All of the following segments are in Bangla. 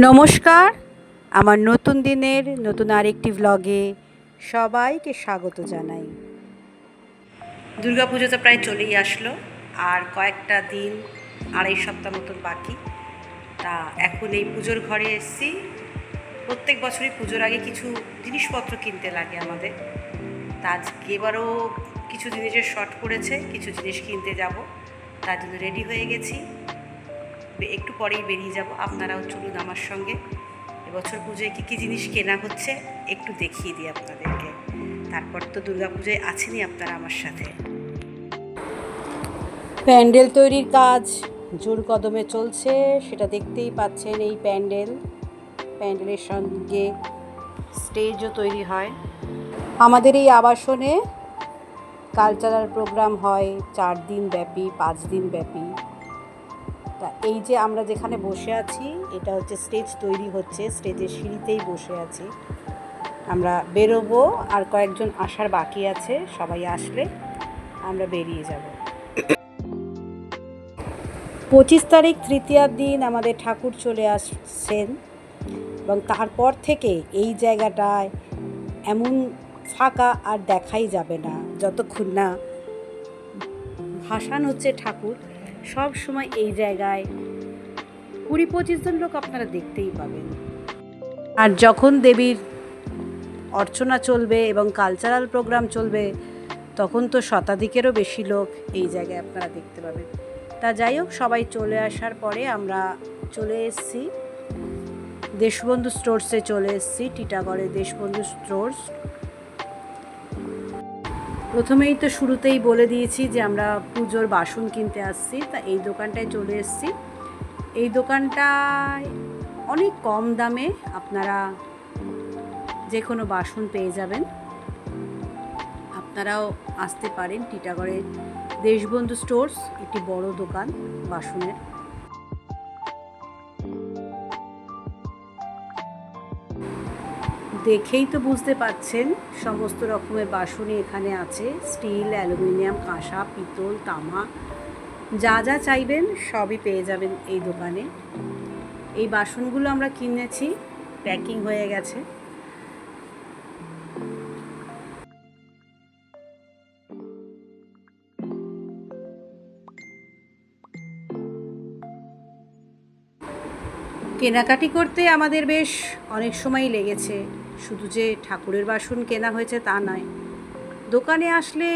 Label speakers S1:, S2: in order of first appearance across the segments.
S1: নমস্কার, আমার নতুন দিনের নতুন আরেকটি ভ্লগে সবাইকে স্বাগত জানাই। দুর্গাপুজো তো প্রায় চলেই আসলো, আর কয়েকটা দিন, আড়াই সপ্তাহ মতন বাকি। তা এখন এই পুজোর ঘরে এসেছি। প্রত্যেক বছরই পুজোর আগে কিছু জিনিসপত্র কিনতে লাগে আমাদের। তা আজকে এবারও কিছু জিনিসের শর্ট পড়েছে, কিছু জিনিস কিনতে যাব, তার জন্য রেডি হয়ে গেছি। একটু পরেই বেরিয়ে যাব, আপনারাও চলুন আমার সঙ্গে। এবছর পুজোয় কী কী জিনিস কেনা হচ্ছে একটু দেখিয়ে দিই আপনাদেরকে। তারপর তো দুর্গাপুজোয় আছেনই আপনারা আমার সাথে। প্যান্ডেল তৈরির কাজ জোর কদমে চলছে, সেটা দেখতেই পাচ্ছেন। এই প্যান্ডেলের সঙ্গে স্টেজও তৈরি হয়। আমাদের এই আবাসনে কালচারাল প্রোগ্রাম হয় 4 দিন ব্যাপী, 5 দিন ব্যাপী। তা এই যে আমরা যেখানে বসে আছি, এটা হচ্ছে স্টেজ তৈরি হচ্ছে, স্টেজের সিঁড়িতেই বসে আছি। আমরা বেরোবো, আর কয়েকজন আসার বাকি আছে, সবাই আসলে আমরা বেরিয়ে যাব। 25 তারিখ তৃতীয়ার দিন আমাদের ঠাকুর চলে আসছেন, এবং তারপর থেকে এই জায়গাটায় এমন ফাঁকা আর দেখাই যাবে না যতক্ষণ না ভাসান হচ্ছে ঠাকুর। সব সময় এই জায়গায় 20-25 জন লোক আপনারা দেখতেই পাবেন। আর যখন দেবীর অর্চনা চলবে এবং কালচারাল প্রোগ্রাম চলবে, তখন তো শতাধিকেরও বেশি লোক এই জায়গায় আপনারা দেখতে পাবেন। তা যাই হোক, সবাই চলে আসার পরে আমরা চলে এসেছি দেশবন্ধু স্টোর্সে, চলে এসেছি টিটাগড়ে দেশবন্ধু স্টোর্স। প্রথমেই তো শুরুতেই বলে দিয়েছি যে আমরা পুজোর বাসন কিনতে আসছি। তা এই দোকানটায় চলে এসেছি। এই দোকানটায় অনেক কম দামে আপনারা যে কোনো বাসন পেয়ে যাবেন। আপনারাও আসতে পারেন। টিটাগড়ে দেশবন্ধু স্টোর্স একটি বড় দোকান বাসনের। দেখেই তো বুঝতে পাচ্ছেন সমস্ত রকমের বাসনই এখানে আছে। স্টিল, অ্যালুমিনিয়াম, কাঁসা, পিতল, তামা, যা যা চাইবেন সবই পেয়ে যাবেন এই দোকানে। এই বাসনগুলো আমরা কিনেছি, প্যাকিং হয়ে গেছে। কেনাকাটি করতে আমাদের বেশ অনেক সময়ই লেগেছে। শুধু যে ঠাকুরের বাসন কেনা হয়েছে তা নয়, দোকানে আসলে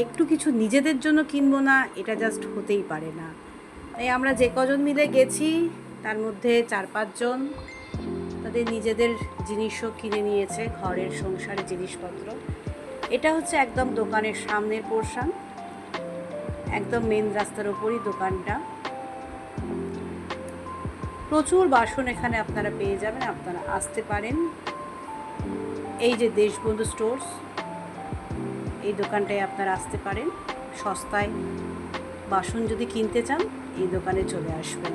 S1: একটু কিছু নিজেদের জন্য কিনবো না, এটা জাস্ট হতেই পারে না। তাই আমরা যে কজন মিলে গেছি, তার মধ্যে 4-5 জন তাদের নিজেদের জিনিসও কিনে নিয়েছে, ঘরের সংসারের জিনিসপত্র। এটা হচ্ছে একদম দোকানের সামনের পোর্শন, একদম মেন রাস্তার ওপরই দোকানটা। প্রচুর বাসন এখানে আপনারা পেয়ে যাবেন, আপনারা আসতে পারেন। এই যে দেশবন্ধু স্টোর্স, এই দোকানটায় আপনারা আসতে পারেন। সস্তায় বাসন যদি কিনতে চান, এই দোকানে চলে আসবেন।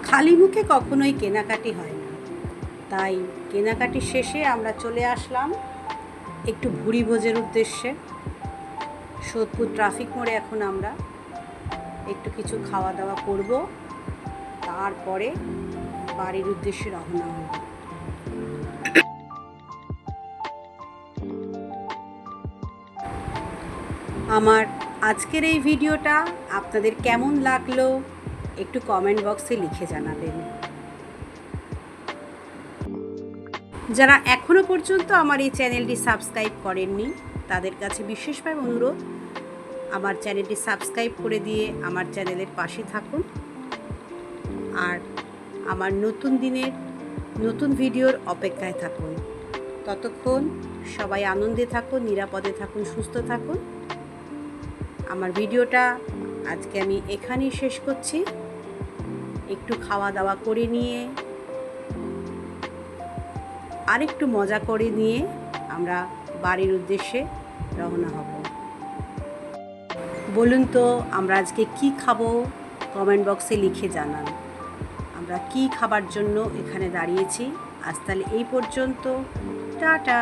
S1: খালি মুখে কখনোই কেনাকাটি হয় না, তাই কেনাকাটি শেষে আমরা চলে আসলাম একটু ভুরি ভোজের উদ্দেশ্যে। সোদপুর ট্রাফিক মোড়ে এখন আমরা একটু কিছু খাওয়া দাওয়া করব, তারপরে বাড়ির উদ্দেশ্যে রওনা হব। আমার আজকের এই ভিডিওটা আপনাদের কেমন লাগলো একটু কমেন্ট বক্সে লিখে জানাবেন। যারা এখনও পর্যন্ত আমার এই চ্যানেলটি সাবস্ক্রাইব করেননি, তাদের কাছে বিশেষভাবে অনুরোধ, আমার চ্যানেলটি সাবস্ক্রাইব করে দিয়ে আমার চ্যানেলের পাশে থাকুন। আর আমার নতুন দিনের নতুন ভিডিওর অপেক্ষায় থাকুন। ততক্ষণ সবাই আনন্দে থাকুন, নিরাপদে থাকুন, সুস্থ থাকুন। আমার ভিডিওটা আজকে আমি এখানেই শেষ করছি। একটু খাওয়া দাওয়া করে নিয়ে, আরেকটু মজা করে নিয়ে আমরা বাড়ির উদ্দেশ্যে রওনা হব। বলুন তো আমরা আজকে কি খাবো, কমেন্ট বক্সে লিখে জানান। আমরা কি খাবার জন্য এখানে দাঁড়িয়েছি। আজ তাহলে এই পর্যন্ত, টাটা।